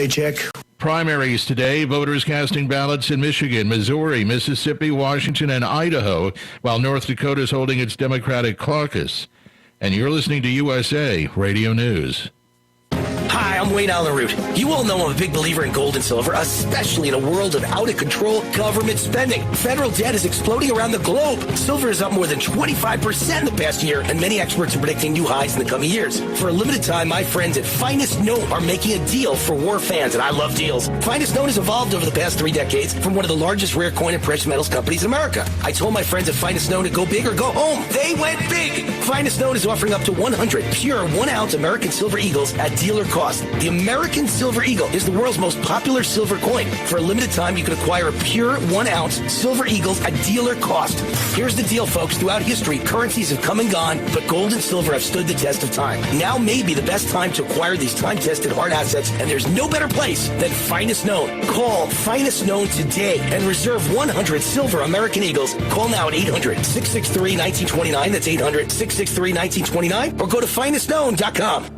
paycheck. Primaries today, voters casting ballots in Michigan, Missouri, Mississippi, Washington, and Idaho, while North Dakota is holding its Democratic caucus. And you're listening to USA Radio News. Hi, I'm Wayne Allen Root. You all know I'm a big believer in gold and silver, especially in a world of out-of-control government spending. Federal debt is exploding around the globe. Silver is up more than 25% in the past year, and many experts are predicting new highs in the coming years. For a limited time, my friends at Finest Known are making a deal for war fans, and I love deals. Finest Known has evolved over the past 3 decades from one of the largest rare coin and precious metals companies in America. I told my friends at Finest Known to go big or go home. They went big! Finest Known is offering up to 100 pure 1-ounce American silver eagles at dealer cost. The American Silver Eagle is the world's most popular silver coin. For a limited time, you can acquire a pure 1-ounce Silver Eagles at dealer cost. Here's the deal, folks. Throughout history, currencies have come and gone, but gold and silver have stood the test of time. Now may be the best time to acquire these time-tested hard assets, and there's no better place than Finest Known. Call Finest Known today and reserve 100 silver American Eagles. Call now at 800-663-1929. That's 800-663-1929. Or go to finestknown.com.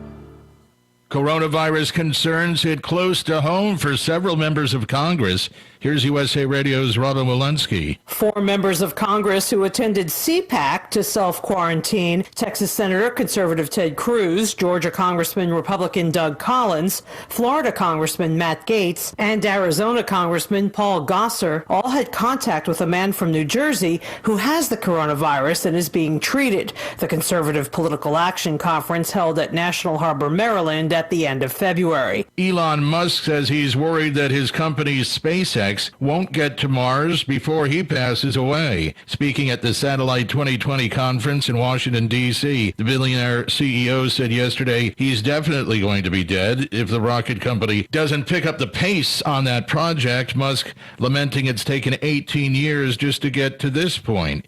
Coronavirus concerns hit close to home for several members of Congress. Here's USA Radio's Robin Walensky. 4 members of Congress who attended CPAC to self-quarantine: Texas Senator Conservative Ted Cruz, Georgia Congressman Republican Doug Collins, Florida Congressman Matt Gaetz, and Arizona Congressman Paul Gosar all had contact with a man from New Jersey who has the coronavirus and is being treated. The Conservative Political Action Conference held at National Harbor, Maryland at the end of February. Elon Musk says he's worried that his company SpaceX won't get to Mars before he passes away. Speaking at the Satellite 2020 conference in Washington, D.C., the billionaire CEO said yesterday he's definitely going to be dead if the rocket company doesn't pick up the pace on that project. Musk lamenting it's taken 18 years just to get to this point.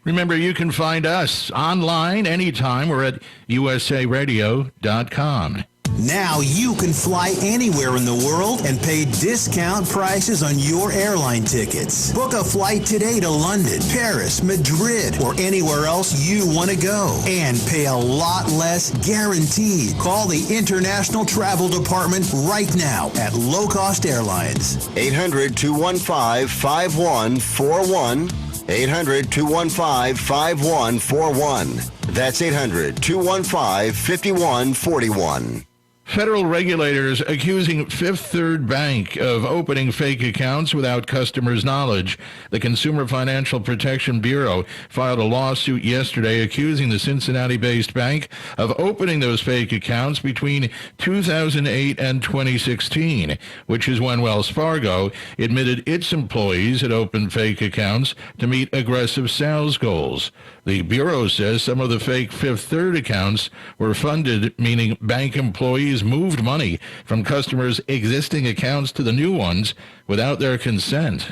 Remember, you can find us online anytime. We're at usaradio.com. Now you can fly anywhere in the world and pay discount prices on your airline tickets. Book a flight today to London, Paris, Madrid, or anywhere else you want to go and pay a lot less guaranteed. Call the International Travel Department right now at Low Cost Airlines. 800-215-5141. 800-215-5141. That's 800-215-5141. Federal regulators accusing Fifth Third Bank of opening fake accounts without customers' knowledge. The Consumer Financial Protection Bureau filed a lawsuit yesterday accusing the Cincinnati-based bank of opening those fake accounts between 2008 and 2016, which is when Wells Fargo admitted its employees had opened fake accounts to meet aggressive sales goals. The Bureau says some of the fake Fifth Third accounts were funded, meaning bank employees moved money from customers' existing accounts to the new ones without their consent.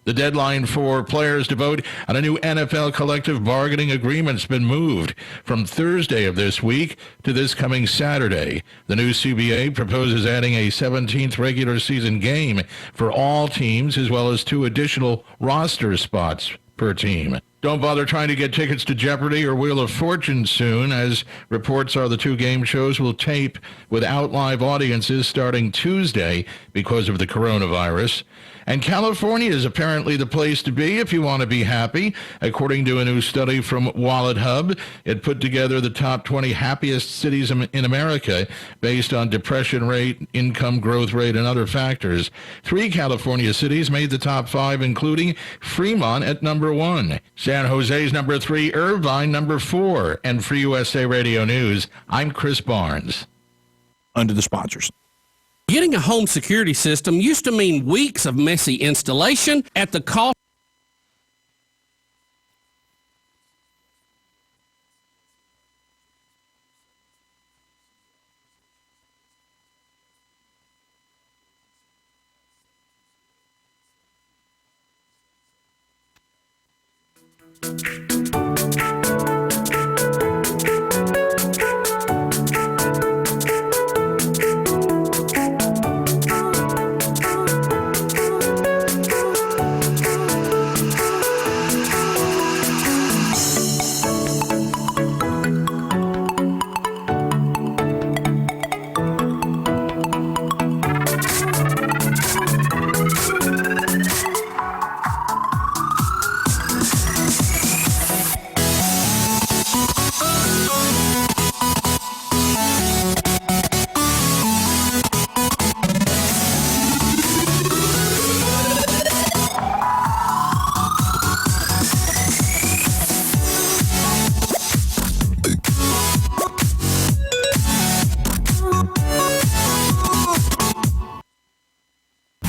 The deadline for players to vote on a new NFL collective bargaining agreement has been moved from Thursday of this week to this coming Saturday. The new CBA proposes adding a 17th regular season game for all teams, as well as 2 additional roster spots per team. Don't bother trying to get tickets to Jeopardy or Wheel of Fortune soon, as reports are the 2 game shows will tape without live audiences starting Tuesday because of the coronavirus. And California is apparently the place to be if you want to be happy. According to a new study from Wallet Hub, it put together the top 20 happiest cities in America based on depression rate, income growth rate, and other factors. 3 California cities made the top 5, including Fremont at number 1. San Jose's number 3, Irvine number 4. And for USA Radio News, I'm Chris Barnes. Under the sponsors. Getting a home security system used to mean weeks of messy installation at the cost.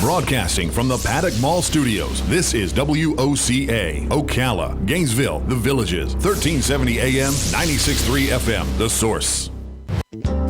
Broadcasting from the Paddock Mall Studios, this is WOCA, Ocala, Gainesville, The Villages, 1370 AM, 96.3 FM, The Source.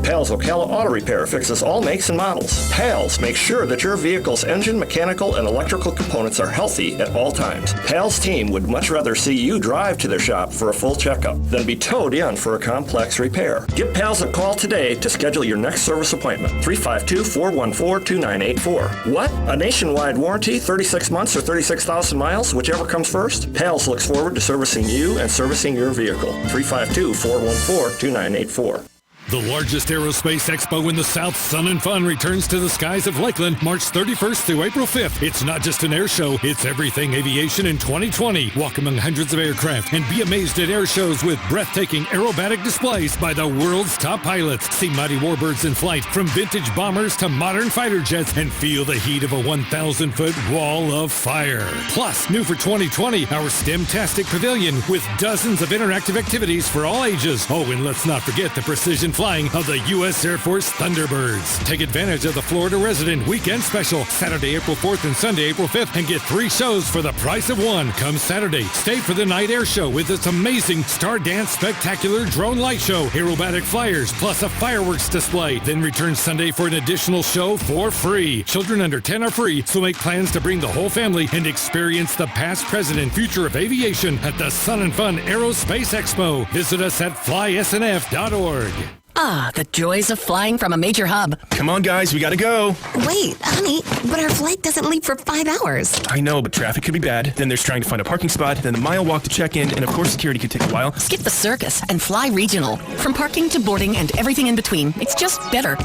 Pals Ocala Auto Repair fixes all makes and models. Pals makes sure that your vehicle's engine, mechanical, and electrical components are healthy at all times. Pals team would much rather see you drive to their shop for a full checkup than be towed in for a complex repair. Give Pals a call today to schedule your next service appointment. 352-414-2984. What? A nationwide warranty, 36 months or 36,000 miles, whichever comes first? Pals looks forward to servicing you and servicing your vehicle. 352-414-2984. The largest aerospace expo in the South, Sun and Fun, returns to the skies of Lakeland March 31st through April 5th. It's not just an air show, it's everything aviation in 2020. Walk among hundreds of aircraft and be amazed at air shows with breathtaking aerobatic displays by the world's top pilots. See mighty warbirds in flight, from vintage bombers to modern fighter jets, and feel the heat of a 1,000-foot wall of fire. Plus, new for 2020, our STEM-tastic pavilion with dozens of interactive activities for all ages. Oh, and let's not forget the precision flying of the U.S. Air Force Thunderbirds. Take advantage of the Florida Resident Weekend Special, Saturday, April 4th and Sunday, April 5th, and get 3 shows for the price of 1. Come Saturday, stay for the night air show with its amazing Star Dance Spectacular Drone Light Show, aerobatic flyers, plus a fireworks display. Then return Sunday for an additional show for free. Children under 10 are free, so make plans to bring the whole family and experience the past, present, and future of aviation at the Sun and Fun Aerospace Expo. Visit us at flysnf.org. Ah, the joys of flying from a major hub. Come on, guys, we gotta go. Wait, honey, but our flight doesn't leave for 5 hours. I know, but traffic could be bad. Then there's trying to find a parking spot, then the mile walk to check in, and of course security could take a while. Skip the circus and fly regional. From parking to boarding and everything in between. It's just better.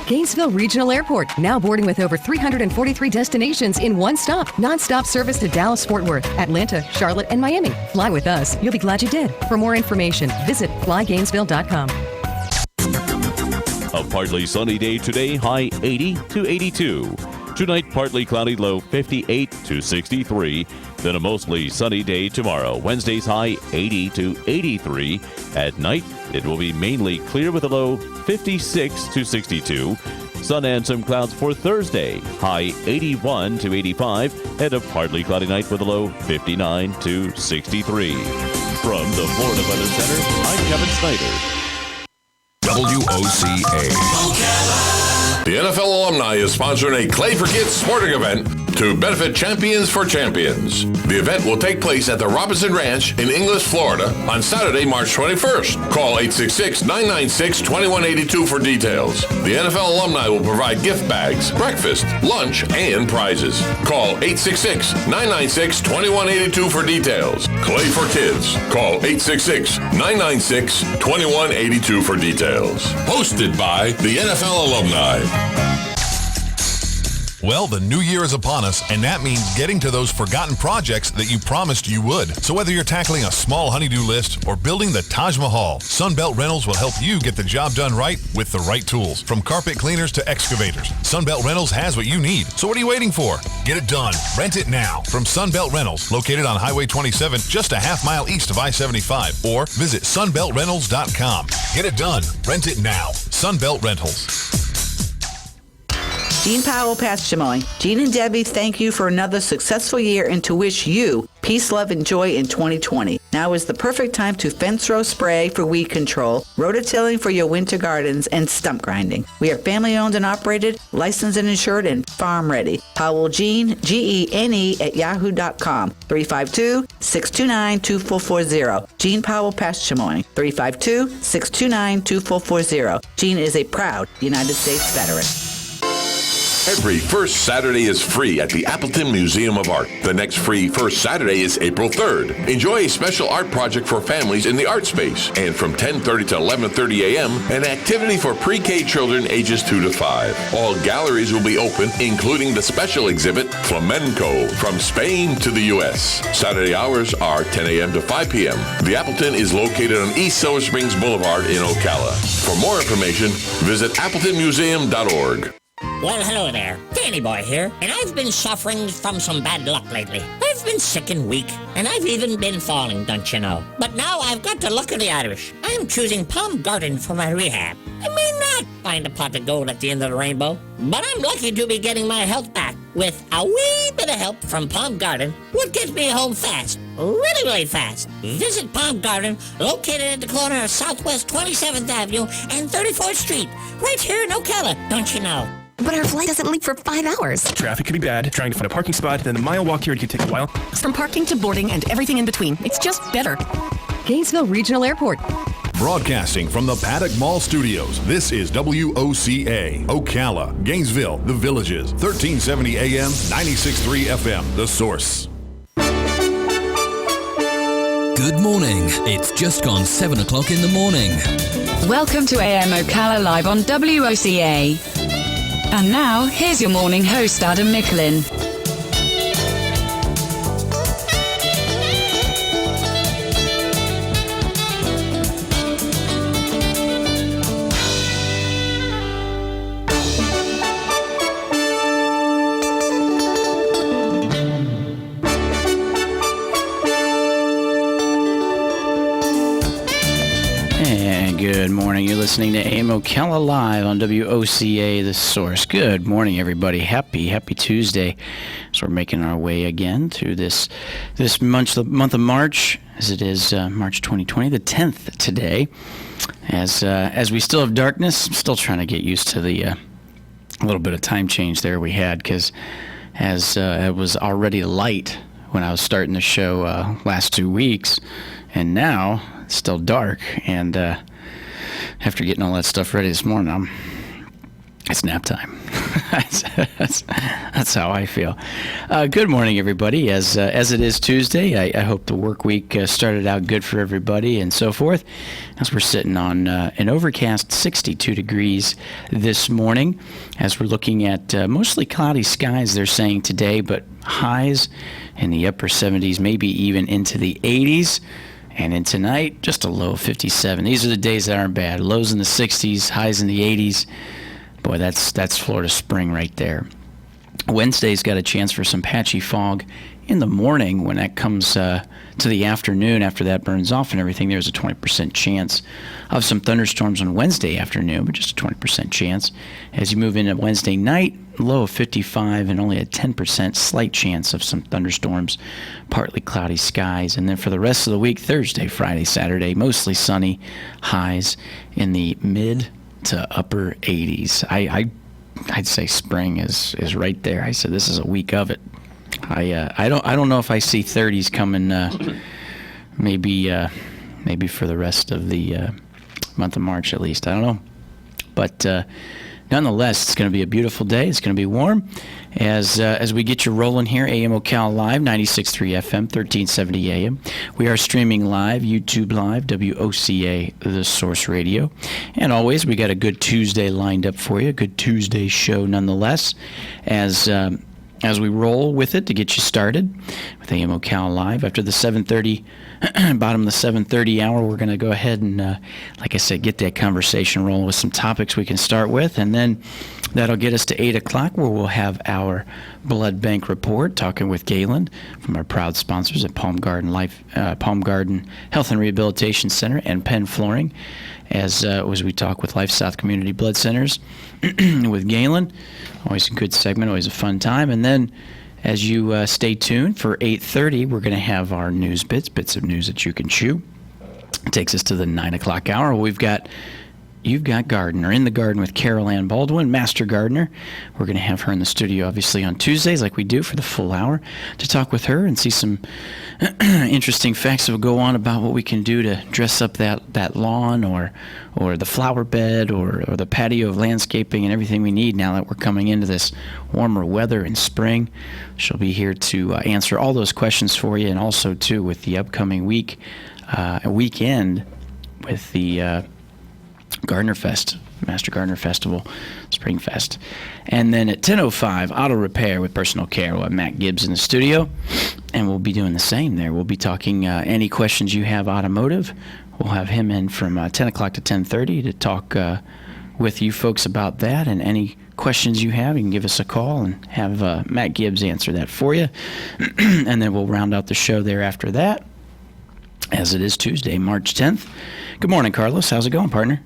Gainesville Regional Airport, now boarding with over 343 destinations in one stop. Non-stop service to Dallas, Fort Worth, Atlanta, Charlotte, and Miami. Fly with us. You'll be glad you did. For more information, visit flygainesville.com. A partly sunny day today, high 80 to 82. Tonight, partly cloudy, low 58 to 63. Then a mostly sunny day tomorrow. Wednesday's high 80 to 83. At night, it will be mainly clear with a low 56 to 62. Sun and some clouds for Thursday, high 81 to 85. And a partly cloudy night with a low 59 to 63. From the Florida Weather Center, I'm Kevin Snyder. WOCA. The NFL alumni is sponsoring a Clay for Kids sporting event to benefit Champions for Champions. The event will take place at the Robinson Ranch in Inglis, Florida on Saturday, March 21st. Call 866-996-2182 for details. The NFL alumni will provide gift bags, breakfast, lunch, and prizes. Call 866-996-2182 for details. Clay for Kids. Call 866-996-2182 for details. Hosted by the NFL alumni. Well, the new year is upon us, and that means getting to those forgotten projects that you promised you would. So whether you're tackling a small honey-do list or building the Taj Mahal, Sunbelt Rentals will help you get the job done right with the right tools. From carpet cleaners to excavators, Sunbelt Rentals has what you need. So what are you waiting for? Get it done. Rent it now from Sunbelt Rentals, located on Highway 27, just a half mile east of I-75, or visit sunbeltrentals.com. Get it done. Rent it now. Sunbelt Rentals. Jean Powell, Pasture Mowing. Jean and Debbie thank you for another successful year and to wish you peace, love, and joy in 2020. Now is the perfect time to fence row spray for weed control, rototilling for your winter gardens, and stump grinding. We are family owned and operated, licensed and insured, and farm ready. Powell Jean, Gene at yahoo.com. 352-629-2440. Jean Powell, Pasture Mowing. 352-629-2440. Jean is a proud United States veteran. Every first Saturday is free at the Appleton Museum of Art. The next free First Saturday is April 3rd. Enjoy a special art project for families in the art space. And from 10:30 to 11:30 a.m., an activity for pre-K children ages 2 to 5. All galleries will be open, including the special exhibit Flamenco from Spain to the U.S. Saturday hours are 10 a.m. to 5 p.m. The Appleton is located on East Silver Springs Boulevard in Ocala. For more information, visit appletonmuseum.org. Well, hello there. Danny Boy here, and I've been suffering from some bad luck lately. I've been sick and weak, and I've even been falling, don't you know? But now I've got the luck of the Irish. I'm choosing Palm Garden for my rehab. I may not find a pot of gold at the end of the rainbow, but I'm lucky to be getting my health back. with a wee bit of help from Palm Garden, what gets me home fast, really, really fast. Visit Palm Garden, located at the corner of Southwest 27th Avenue and 34th Street, right here in Ocala, don't you know? But our flight doesn't leave for 5 hours. Traffic could be bad. Trying to find a parking spot, then the mile walk here could take a while. From parking to boarding and everything in between, it's just better. Gainesville Regional Airport. Broadcasting from the Paddock Mall Studios, this is WOCA, Ocala, Gainesville, The Villages, 1370 AM, 96.3 FM, The Source. Good morning. It's just gone 7 o'clock in the morning. Welcome to AM Ocala Live on WOCA. And now, here's your morning host, Adam Micklin. Good morning. You're listening to AM Ocala Live on WOCA, The Source. Good morning, everybody. Happy Tuesday. So we're making our way again through this month of March, as it is March 2020, the 10th today. As we still have darkness, I'm still trying to get used to the a little bit of time change there we had, because as it was already light when I was starting the show last 2 weeks, and now it's still dark, and after getting all that stuff ready this morning, it's nap time. That's how I feel. Good morning, everybody. As it is Tuesday, I hope the work week started out good for everybody and so forth. As we're sitting on an overcast 62 degrees this morning, as we're looking at mostly cloudy skies, they're saying today, but highs in the upper 70s, maybe even into the 80s. And in tonight, just a low of 57. These are the days that aren't bad. Lows in the 60s, highs in the 80s. Boy, that's Florida spring right there. Wednesday's got a chance for some patchy fog in the morning. When that comes to the afternoon, after that burns off and everything, there's a 20% chance of some thunderstorms on Wednesday afternoon, but just a 20% chance. As you move into Wednesday night, low of 55 and only a 10% slight chance of some thunderstorms, partly cloudy skies. And then for the rest of the week, Thursday, Friday, Saturday, mostly sunny, highs in the mid to upper 80s. I'd say spring is right there. I said this is a week of it. I don't know if I see 30s coming. Maybe for the rest of the month of March at least. I don't know, but nonetheless, it's going to be a beautiful day. It's going to be warm as we get you rolling here. AM Ocala Live, 96.3 FM, 1370 AM. We are streaming live, YouTube Live, WOCA, The Source Radio. And always, we got a good Tuesday lined up for you, a good Tuesday show nonetheless, as we roll with it to get you started with AM Ocala Live. After the 7:30, bottom of the 7:30 hour, we're going to go ahead and, like I said, get that conversation rolling with some topics we can start with. And then that'll get us to 8 o'clock, where we'll have our blood bank report, talking with Galen from our proud sponsors at Palm Garden Health and Rehabilitation Center and Penn Flooring, as we talk with Life South Community Blood Centers with Galen. Always a good segment, always a fun time. And then as you stay tuned for 8:30, we're going to have our news bits of news that you can chew. It takes us to the 9 o'clock hour. You've got Gardener in the Garden with Carol Ann Baldwin, Master Gardener. We're going to have her in the studio, obviously, on Tuesdays, like we do, for the full hour, to talk with her and see some interesting facts that will go on about what we can do to dress up that lawn or the flower bed or the patio of landscaping and everything we need now that we're coming into this warmer weather in spring. She'll be here to answer all those questions for you, and also, too, with the upcoming weekend with the Gardener Fest, Master Gardener Festival, Spring Fest. And then at 10:05, Auto Repair with Personal Care. We'll have Matt Gibbs in the studio, and we'll be doing the same there. We'll be talking any questions you have automotive. We'll have him in from 10 o'clock to 10:30 to talk with you folks about that, and any questions you have, you can give us a call and have Matt Gibbs answer that for you. And then we'll round out the show there after that, as it is Tuesday, March 10th. Good morning, Carlos. How's it going, partner?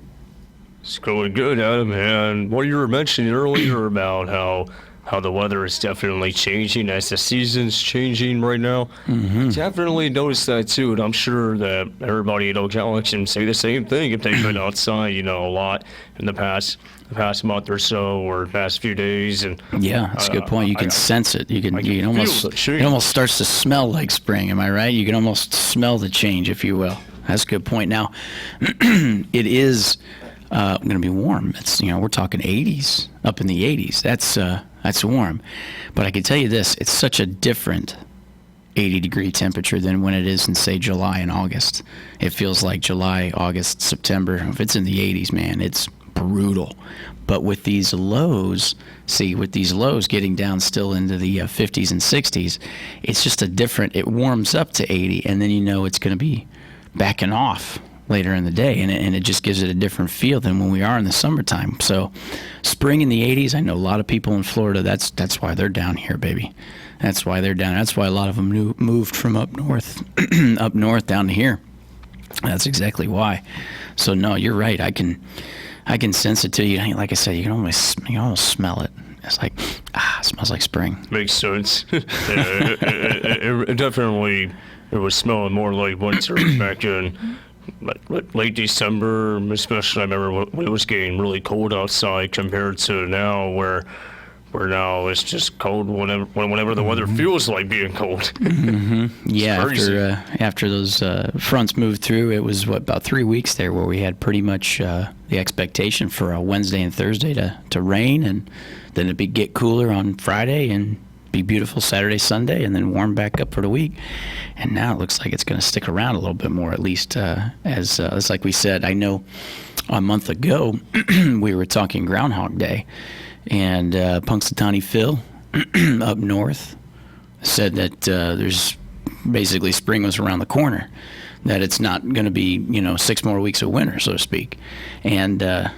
It's going good, Adam. And what you were mentioning earlier about how the weather is definitely changing as the season's changing right now. Definitely noticed that too, and I'm sure that everybody in Ocala can say the same thing if they've been outside, a lot in the past month or so, or past few days. And yeah, that's a good point. You can sense it. You can almost it almost starts to smell like spring. Am I right? You can almost smell the change, if you will. That's a good point. Now, it is going to be warm. It's we're talking 80s, up in the 80s. That's warm. But I can tell you this, it's such a different 80-degree temperature than when it is in, say, July and August. It feels like July, August, September. If it's in the 80s, man, it's brutal. But with these lows, getting down still into the 50s and 60s, it's just it warms up to 80, and then it's going to be backing off later in the day, and it just gives it a different feel than when we are in the summertime. So spring in the 80s, I know a lot of people in Florida, that's why they're down here, baby. That's why they're down. That's why a lot of them moved from up north down to here. That's exactly why. So no, you're right. I can sense it to you. Like I said, you can almost smell it. It's like, it smells like spring. Makes sense. It definitely, it was smelling more like winter back in late December, especially. I remember when it was getting really cold outside compared to now, where now it's just cold whenever the weather feels like being cold. Yeah, after those fronts moved through, it was about 3 weeks there where we had pretty much the expectation for a Wednesday and Thursday to rain, and then it'd get cooler on Friday and be beautiful Saturday, Sunday, and then warm back up for the week. And now it looks like it's going to stick around a little bit more, at least as like we said. I know a month ago we were talking Groundhog Day, and Punxsutawney Phil up north said that there's basically spring was around the corner, that it's not going to be 6 more weeks of winter, so to speak. And I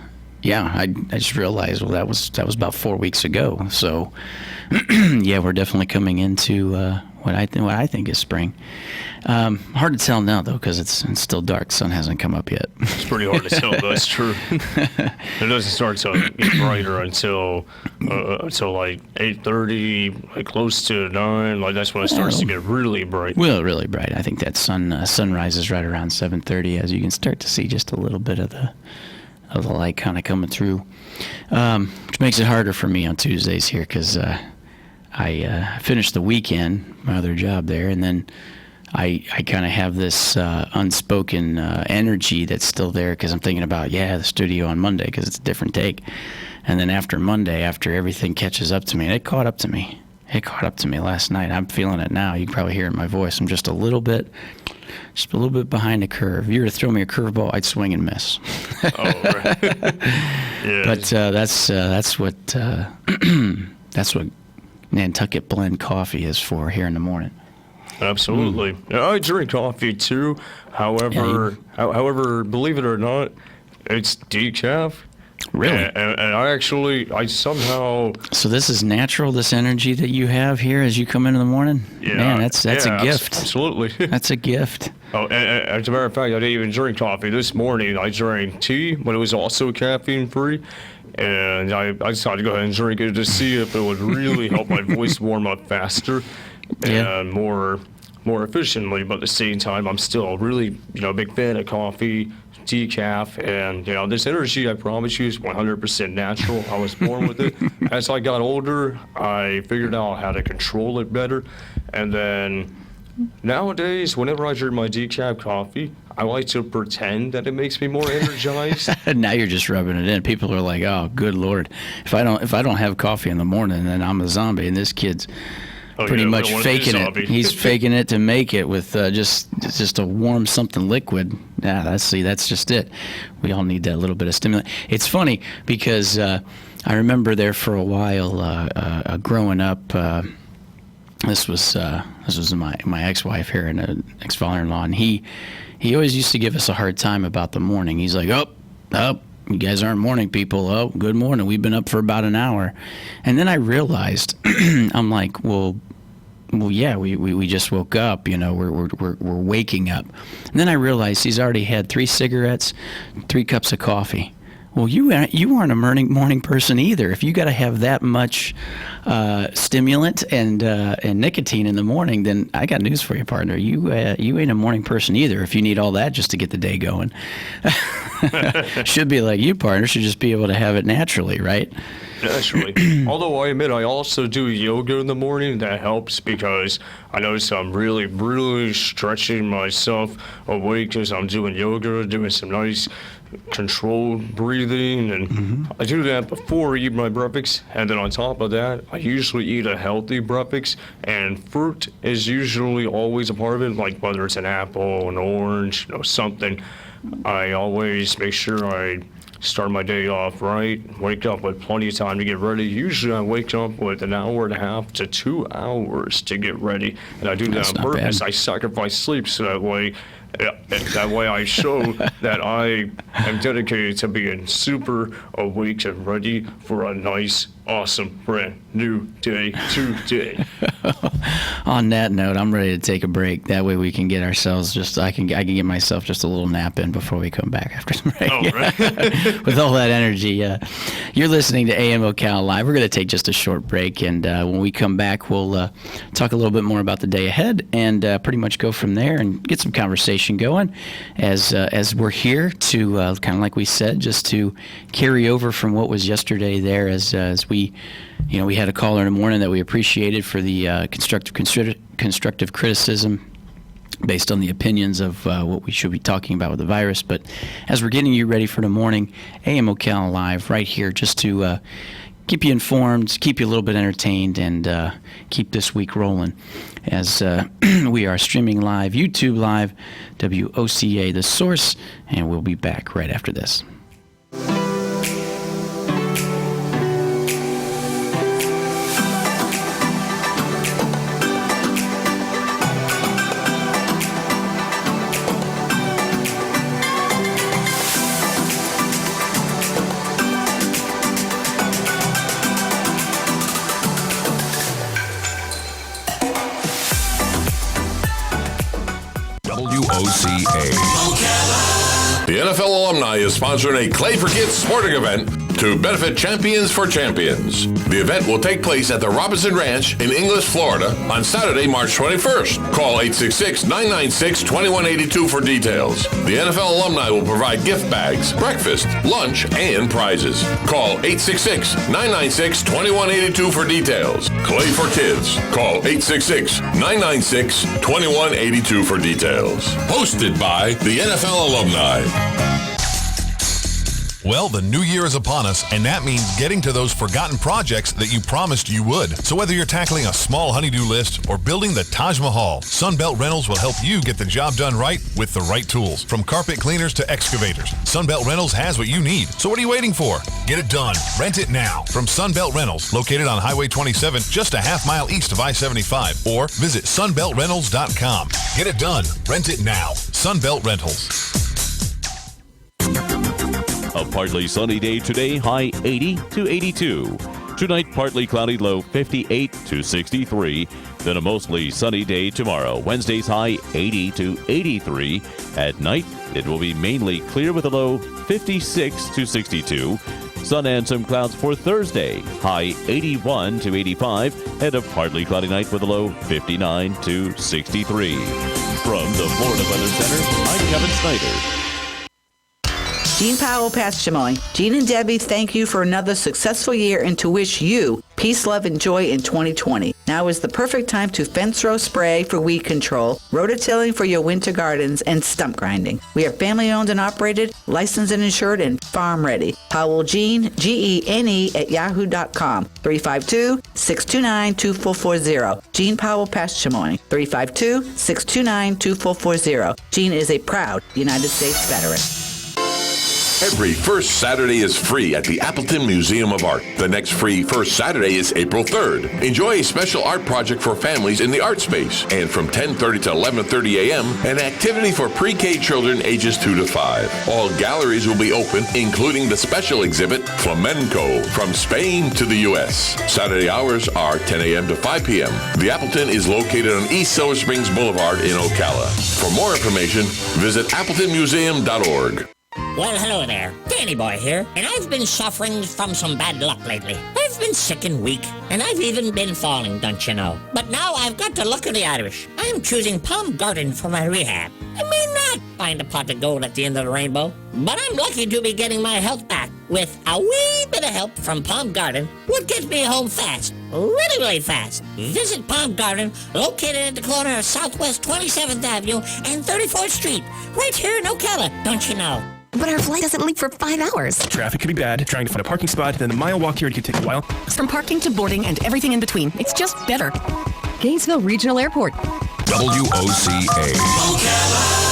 just realized, well, that was about 4 weeks ago. So yeah, we're definitely coming into what I think is spring. Hard to tell now though, because it's still dark. Sun hasn't come up yet. It's pretty hard to tell, but it's true. It doesn't start to get brighter until like 8:30, like close to 9. Like that's when it starts to get really bright. Well, really bright. I think that sun rises right around 7:30, as you can start to see just a little bit of the light kind of coming through, which makes it harder for me on Tuesdays here, because I finished the weekend, my other job there, and then I kind of have this unspoken energy that's still there, because I'm thinking about, the studio on Monday, because it's a different take. And then after Monday, after everything catches up to me, and it caught up to me last night. I'm feeling it now. You can probably hear it in my voice. I'm just a little bit behind the curve. If you were to throw me a curveball, I'd swing and miss. Oh, right. Yeah. But that's what Nantucket Blend coffee is for here in the morning. Absolutely. I drink coffee too. However, believe it or not, it's decaf. Really? And I somehow... So this is natural, this energy that you have here as you come in the morning? Yeah. Man, that's a gift. Absolutely. That's a gift. Oh, and as a matter of fact, I didn't even drink coffee this morning. I drank tea, but it was also caffeine-free. And I decided to go ahead and drink it to see if it would really help my voice warm up faster and more efficiently. But at the same time, I'm still really, a big fan of coffee, decaf, and this energy, I promise you, is 100% natural. I was born with it. As I got older, I figured out how to control it better, and then nowadays, whenever I drink my decaf coffee, I like to pretend that it makes me more energized. Now you're just rubbing it in. People are like, "Oh, good Lord! If I don't have coffee in the morning, then I'm a zombie." And this kid's pretty much faking it. He's faking it to make it with just a warm something liquid. Yeah, that's just it. We all need that little bit of stimulant. It's funny because I remember there for a while growing up. This was my ex-wife here and an ex-father-in-law, and he always used to give us a hard time about the morning. He's like, oh, you guys aren't morning people. Oh, good morning. We've been up for about an hour. And then I realized, I'm like, well, yeah, we just woke up. We're waking up. And then I realized he's already had 3 cigarettes, 3 cups of coffee. Well, you aren't a morning person either. If you got to have that much stimulant and nicotine in the morning, then I got news for you, partner. You ain't a morning person either. If you need all that just to get the day going, should be like you, partner. Should just be able to have it naturally, right? Naturally. Although I admit I also do yoga in the morning. That helps because I notice I'm really, really stretching myself awake as I'm doing yoga, doing some nice controlled breathing, and I do that before I eat my breakfast, and then on top of that, I usually eat a healthy breakfast, and fruit is usually always a part of it, like whether it's an apple, an orange, something. I always make sure I start my day off right, wake up with plenty of time to get ready. Usually I wake up with an hour and a half to 2 hours to get ready, and I do that on purpose. I sacrifice sleep so that way I show that I am dedicated to being super awake and ready for a nice, awesome, brand new day today. On that note, I'm ready to take a break. That way we can get ourselves I can get myself just a little nap in before we come back after some break. Oh, right. With all that energy. You're listening to AM Ocala Live. We're going to take just a short break, and when we come back, we'll talk a little bit more about the day ahead and pretty much go from there and get some conversation going as we're here to kind of like we said, just to carry over from what was yesterday there as we had a caller in the morning that we appreciated for the constructive criticism based on the opinions of what we should be talking about with the virus. But as we're getting you ready for the morning, AM Ocala Live right here just to keep you informed, keep you a little bit entertained, and keep this week rolling as we are streaming live, YouTube Live, WOCA The Source, and we'll be back right after this. The NFL Alumni is sponsoring a Clay for Kids sporting event to benefit Champions for Champions. The event will take place at the Robinson Ranch in Inglis, Florida on Saturday, March 21st. Call 866-996-2182 for details. The NFL Alumni will provide gift bags, breakfast, lunch, and prizes. Call 866-996-2182 for details. Clay for Kids. Call 866-996-2182 for details. Hosted by the NFL Alumni. Well, the new year is upon us, and that means getting to those forgotten projects that you promised you would. So whether you're tackling a small honey-do list or building the Taj Mahal, Sunbelt Rentals will help you get the job done right with the right tools. From carpet cleaners to excavators, Sunbelt Rentals has what you need. So what are you waiting for? Get it done. Rent it now from Sunbelt Rentals, located on Highway 27, just a half-mile east of I-75, or visit sunbeltrentals.com. Get it done. Rent it now. Sunbelt Rentals. A partly sunny day today, high 80 to 82. Tonight, partly cloudy, low 58 to 63. Then a mostly sunny day tomorrow. Wednesday's high 80 to 83. At night, it will be mainly clear with a low 56 to 62. Sun and some clouds for Thursday, high 81 to 85. And a partly cloudy night with a low 59 to 63. From the Florida Weather Center, I'm Kevin Snyder. Gene Powell, Past Chamoy. Gene and Debbie thank you for another successful year and to wish you peace, love, and joy in 2020. Now is the perfect time to fence row spray for weed control, rototilling for your winter gardens, and stump grinding. We are family owned and operated, licensed and insured, and farm ready. Powell Gene, Gene at yahoo.com. 352-629-2440. Gene Powell, Past Chamoy. 352-629-2440. Gene is a proud United States veteran. Every first Saturday is free at the Appleton Museum of Art. The next free First Saturday is April 3rd. Enjoy a special art project for families in the art space. And from 10:30 to 11:30 a.m., an activity for pre-K children ages 2 to 5. All galleries will be open, including the special exhibit Flamenco, from Spain to the U.S. Saturday hours are 10 a.m. to 5 p.m. The Appleton is located on East Silver Springs Boulevard in Ocala. For more information, visit appletonmuseum.org. Well, hello there. Danny Boy here, and I've been suffering from some bad luck lately. I've been sick and weak, and I've even been falling, don't you know? But now I've got to look at the Irish. I'm choosing Palm Garden for my rehab. I may not find a pot of gold at the end of the rainbow, but I'm lucky to be getting my health back with a wee bit of help from Palm Garden, what gets me home fast. Really, really fast. Visit Palm Garden, located at the corner of Southwest 27th Avenue and 34th Street, right here in Ocala, don't you know? But our flight doesn't leave for 5 hours. Traffic could be bad. Trying to find a parking spot, then the mile walk here could take a while. From parking to boarding and everything in between, it's just better. Gainesville Regional Airport. WOCA. Ocala.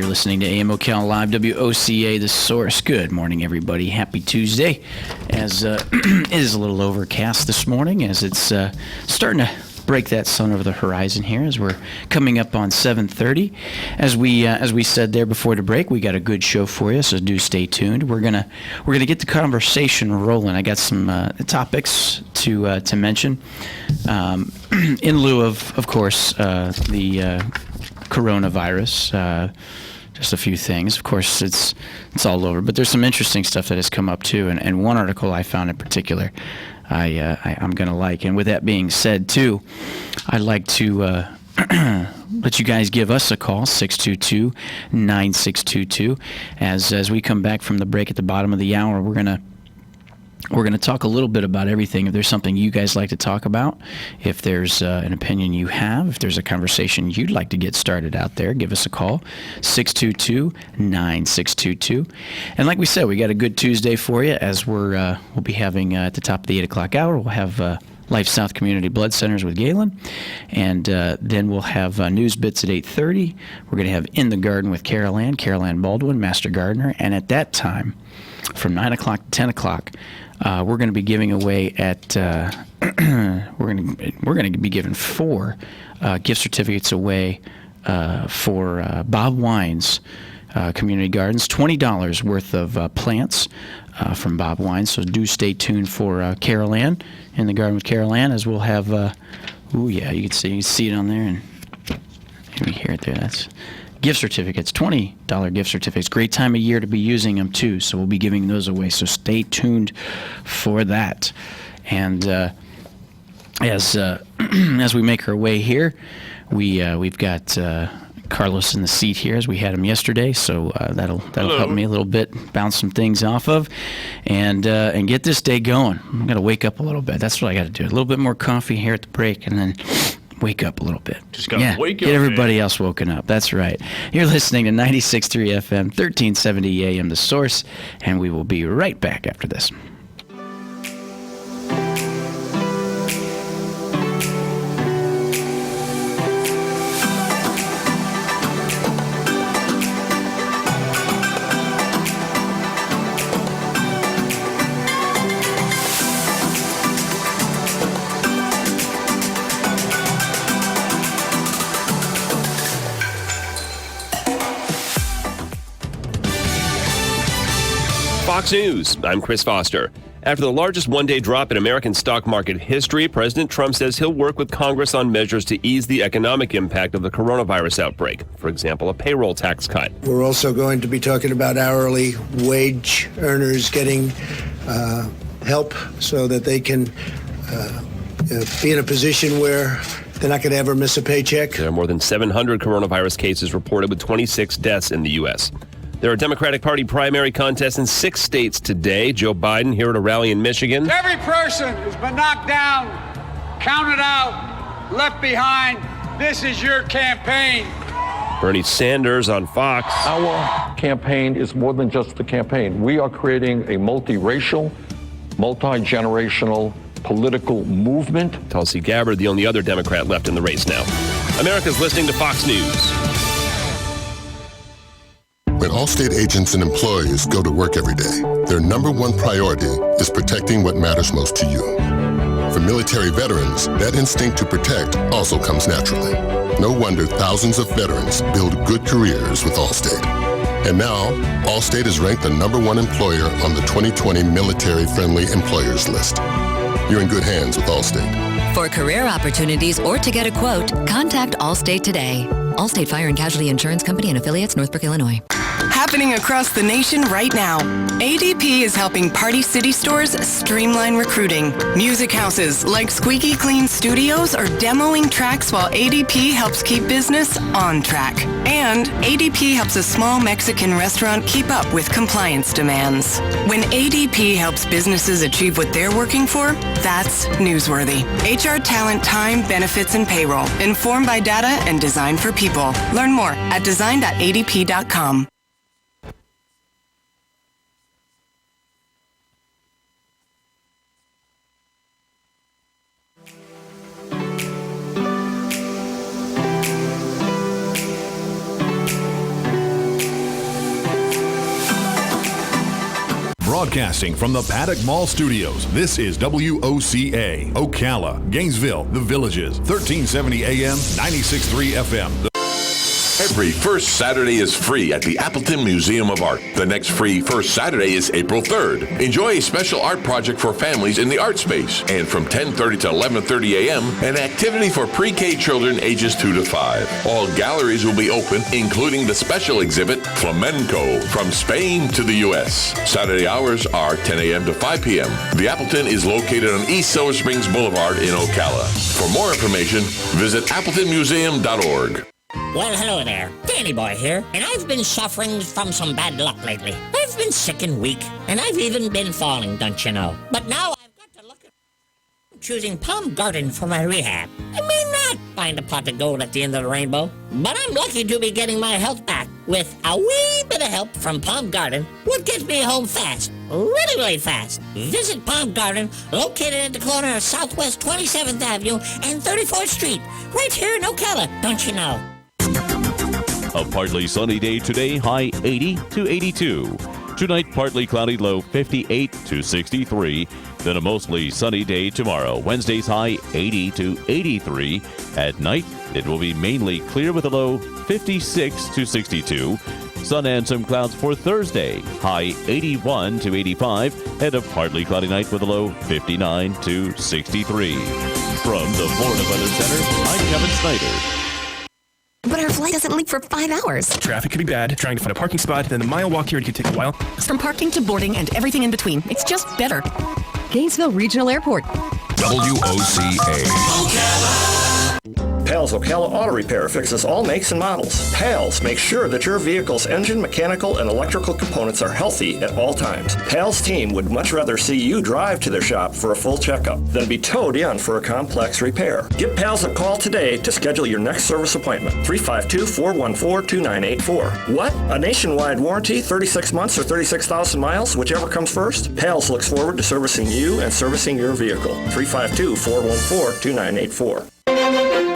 Listening to AM Ocala Live, WOCA, The Source. Good morning, everybody. Happy Tuesday. As it is a little overcast this morning, as it's starting to break that sun over the horizon here, as we're coming up on 7:30. As we said there before the break, we got a good show for you, so do stay tuned. We're gonna get the conversation rolling. I got some topics to mention in lieu of course, the coronavirus. Just a few things. Of course, it's all over, but there's some interesting stuff that has come up too. And one article I found in particular, I'm going to like. And with that being said, too, I'd like to let you guys give us a call, 622-9622. As we come back from the break at the bottom of the hour, we're going to talk a little bit about everything. If there's something you guys like to talk about, if there's an opinion you have, if there's a conversation you'd like to get started out there, give us a call, 622-9622. And like we said, we got a good Tuesday for you, as we'll be having at the top of the 8 o'clock hour, we'll have Life South Community Blood Centers with Galen, and then we'll have news bits at 8:30. We're going to have In the Garden with Carol Ann Baldwin, Master Gardener, and at that time, from 9 o'clock to 10 o'clock, we're going to be giving away we're going to be giving 4 gift certificates away for Bob Wine's Community Gardens, $20 worth of plants from Bob Wine. So do stay tuned for Carol Ann, In the Garden with Carol Ann, as we'll have. You can see it on there, and let me hear it there. That's gift certificates, $20 gift certificates. Great time of year to be using them too. So we'll be giving those away. So stay tuned for that. And as we make our way here, we've got Carlos in the seat here, as we had him yesterday. So that'll help me a little bit, bounce some things off of, and get this day going. I'm gonna wake up a little bit. That's what I got to do. A little bit more coffee here at the break, and then wake up a little bit. Just gotta wake up. Get everybody else woken up. That's right. You're listening to 96.3 FM, 1370 AM, The Source, and we will be right back after this. Fox News, I'm Chris Foster. After the largest one-day drop in American stock market history, President Trump says he'll work with Congress on measures to ease the economic impact of the coronavirus outbreak. For example, a payroll tax cut. We're also going to be talking about hourly wage earners getting help so that they can be in a position where they're not going to ever miss a paycheck. There are more than 700 coronavirus cases reported, with 26 deaths in the U.S. There are Democratic Party primary contests in 6 states today. Joe Biden here at a rally in Michigan. Every person who's been knocked down, counted out, left behind, this is your campaign. Bernie Sanders on Fox. Our campaign is more than just the campaign. We are creating a multiracial, multi-generational political movement. Tulsi Gabbard, the only other Democrat left in the race now. America's listening to Fox News. When Allstate agents and employees go to work every day, their number one priority is protecting what matters most to you. For military veterans, that instinct to protect also comes naturally. No wonder thousands of veterans build good careers with Allstate. And now, Allstate is ranked the #1 employer on the 2020 Military Friendly Employers list. You're in good hands with Allstate. For career opportunities or to get a quote, contact Allstate today. Allstate Fire and Casualty Insurance Company and Affiliates, Northbrook, Illinois. Happening across the nation right now. ADP is helping Party City stores streamline recruiting. Music houses like Squeaky Clean Studios are demoing tracks while ADP helps keep business on track. And ADP helps a small Mexican restaurant keep up with compliance demands. When ADP helps businesses achieve what they're working for, that's newsworthy. HR talent, time, benefits, and payroll. Informed by data and designed for people. Learn more at design.adp.com. Broadcasting from the Paddock Mall Studios, this is WOCA, Ocala, Gainesville, The Villages, 1370 AM, 96.3 FM. Every first Saturday is free at the Appleton Museum of Art. The next free first Saturday is April 3rd. Enjoy a special art project for families in the art space. And from 10:30 to 11:30 a.m., an activity for pre-K children ages 2 to 5. All galleries will be open, including the special exhibit, Flamenco, from Spain to the U.S. Saturday hours are 10 a.m. to 5 p.m. The Appleton is located on East Silver Springs Boulevard in Ocala. For more information, visit appletonmuseum.org. Well, hello there. Danny Boy here, and I've been suffering from some bad luck lately. I've been sick and weak, and I've even been falling, don't you know? But now I've got to look at choosing Palm Garden for my rehab. I may not find a pot of gold at the end of the rainbow, but I'm lucky to be getting my health back with a wee bit of help from Palm Garden, what gets me home fast. Really, really fast. Visit Palm Garden, located at the corner of Southwest 27th Avenue and 34th Street, right here in Ocala, don't you know? A partly sunny day today, high 80 to 82. Tonight, partly cloudy, low 58 to 63. Then a mostly sunny day tomorrow. Wednesday's high 80 to 83. At night, it will be mainly clear with a low 56 to 62. Sun and some clouds for Thursday, high 81 to 85. And a partly cloudy night with a low 59 to 63. From the Florida Weather Center, I'm Kevin Snyder. But our flight doesn't leave for 5 hours. Traffic could be bad. Trying to find a parking spot, then the mile walk here could take a while. From parking to boarding and everything in between, it's just better. Gainesville Regional Airport. WOCA. Pals Ocala Auto Repair fixes all makes and models. Pals makes sure that your vehicle's engine, mechanical, and electrical components are healthy at all times. Pals team would much rather see you drive to their shop for a full checkup than be towed in for a complex repair. Give Pals a call today to schedule your next service appointment. 352-414-2984. What? A nationwide warranty, 36 months or 36,000 miles, whichever comes first? Pals looks forward to servicing you and servicing your vehicle. 352-414-2984.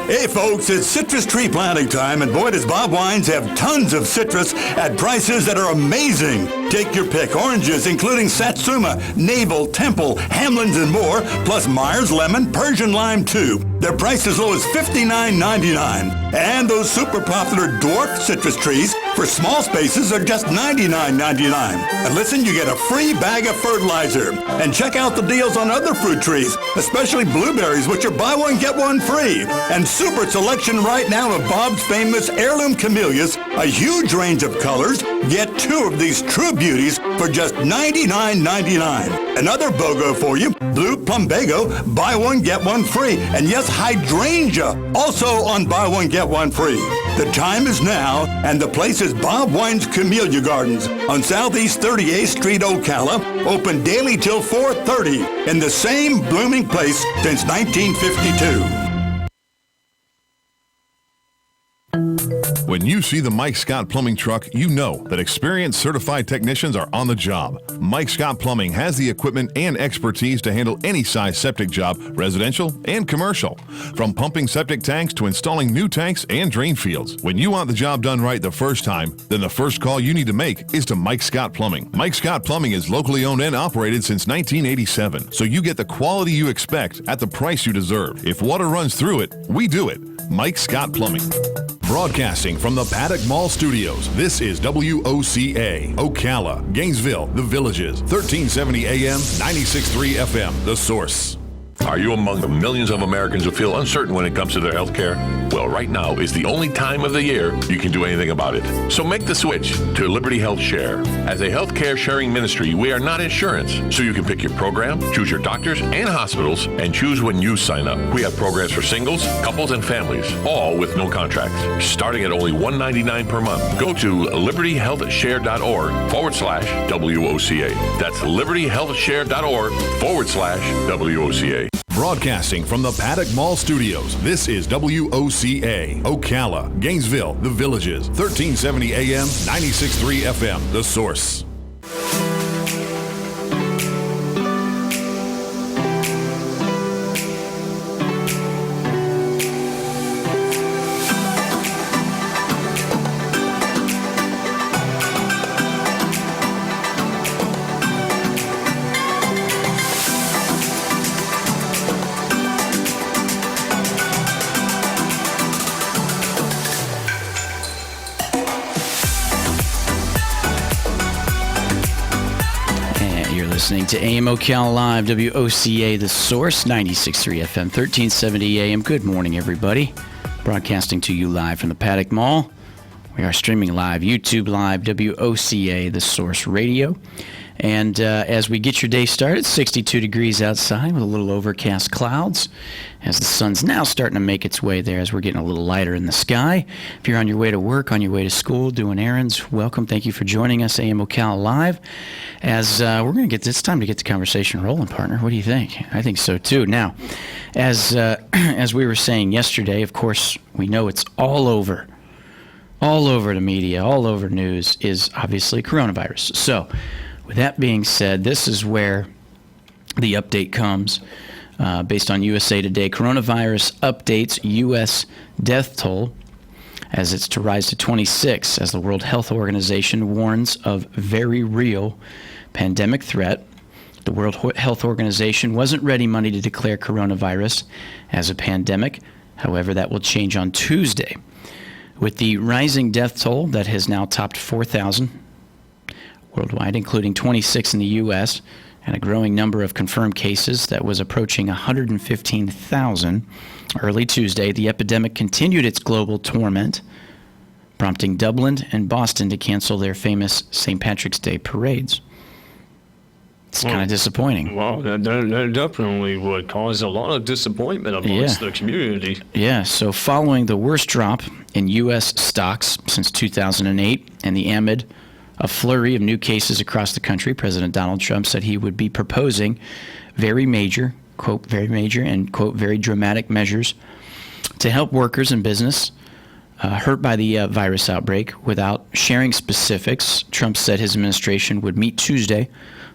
Hey folks, it's citrus tree planting time, and boy does Bob Wines have tons of citrus at prices that are amazing. Take your pick. Oranges, including Satsuma, Navel, Temple, Hamlin's, and more, plus Myers Lemon, Persian Lime too. They're priced as low as $59.99. And those super popular dwarf citrus trees for small spaces are just $99.99. And listen, you get a free bag of fertilizer. And check out the deals on other fruit trees, especially blueberries, which are buy one, get one free. And super selection right now of Bob's famous heirloom camellias, a huge range of colors. Get 2 of these true beauties for just $99.99. Another BOGO for you, blue plumbago, buy one, get one free. And yes, hydrangea, also on buy one, get one free. The time is now, and the place is Bob Wine's Camellia Gardens on Southeast 38th Street, Ocala, open daily till 4:30 in the same blooming place since 1952. When you see the Mike Scott Plumbing truck, you know that experienced certified technicians are on the job. Mike Scott Plumbing has the equipment and expertise to handle any size septic job, residential and commercial. From pumping septic tanks to installing new tanks and drain fields. When you want the job done right the first time, then the first call you need to make is to Mike Scott Plumbing. Mike Scott Plumbing is locally owned and operated since 1987, so you get the quality you expect at the price you deserve. If water runs through it, we do it. Mike Scott Plumbing. Broadcasting from the Paddock Mall Studios, this is WOCA, Ocala, Gainesville, The Villages, 1370 AM, 96.3 FM, The Source. Are you among the millions of Americans who feel uncertain when it comes to their health care? Well, right now is the only time of the year you can do anything about it. So make the switch to Liberty Health Share. As a healthcare sharing ministry, we are not insurance, so you can pick your program, choose your doctors and hospitals, and choose when you sign up. We have programs for singles, couples, and families, all with no contracts, starting at only $199 per month. Go to libertyhealthshare.org/WOCA. That's libertyhealthshare.org/WOCA. Broadcasting from the Paddock Mall Studios, this is WOCA, Ocala, Gainesville, The Villages, 1370 AM, 96.3 FM, The Source. Listening to AM Ocala Live, WOCA, The Source, 96.3 FM, 1370 AM. Good morning, everybody. Broadcasting to you live from the Paddock Mall. We are streaming live, YouTube Live, WOCA, The Source Radio. And as we get your day started, 62 degrees outside with a little overcast clouds as the sun's now starting to make its way there as we're getting a little lighter in the sky. If you're on your way to work, on your way to school, doing errands, welcome. Thank you for joining us, AM Ocala Live. As we're going to get this time to get the conversation rolling, partner. What do you think? I think so, too. Now, as we were saying yesterday, of course, we know it's all over the media, all over news, is obviously coronavirus. So, with that being said, this is where the update comes based on USA Today. Coronavirus updates U.S. death toll as it's to rise to 26 as the World Health Organization warns of very real pandemic threat. The World Health Organization wasn't ready Monday to declare coronavirus as a pandemic. However, that will change on Tuesday. With the rising death toll that has now topped 4,000 worldwide, including 26 in the U.S., and a growing number of confirmed cases that was approaching 115,000 early Tuesday, the epidemic continued its global torment, prompting Dublin and Boston to cancel their famous St. Patrick's Day parades. It's kind of disappointing. Well, that definitely would cause a lot of disappointment amongst the community. Yeah, so following the worst drop in U.S. stocks since 2008 and amid a flurry of new cases across the country, President Donald Trump said he would be proposing very major, quote, very major, and, quote, very dramatic measures to help workers and business hurt by the virus outbreak. Without sharing specifics, Trump said his administration would meet Tuesday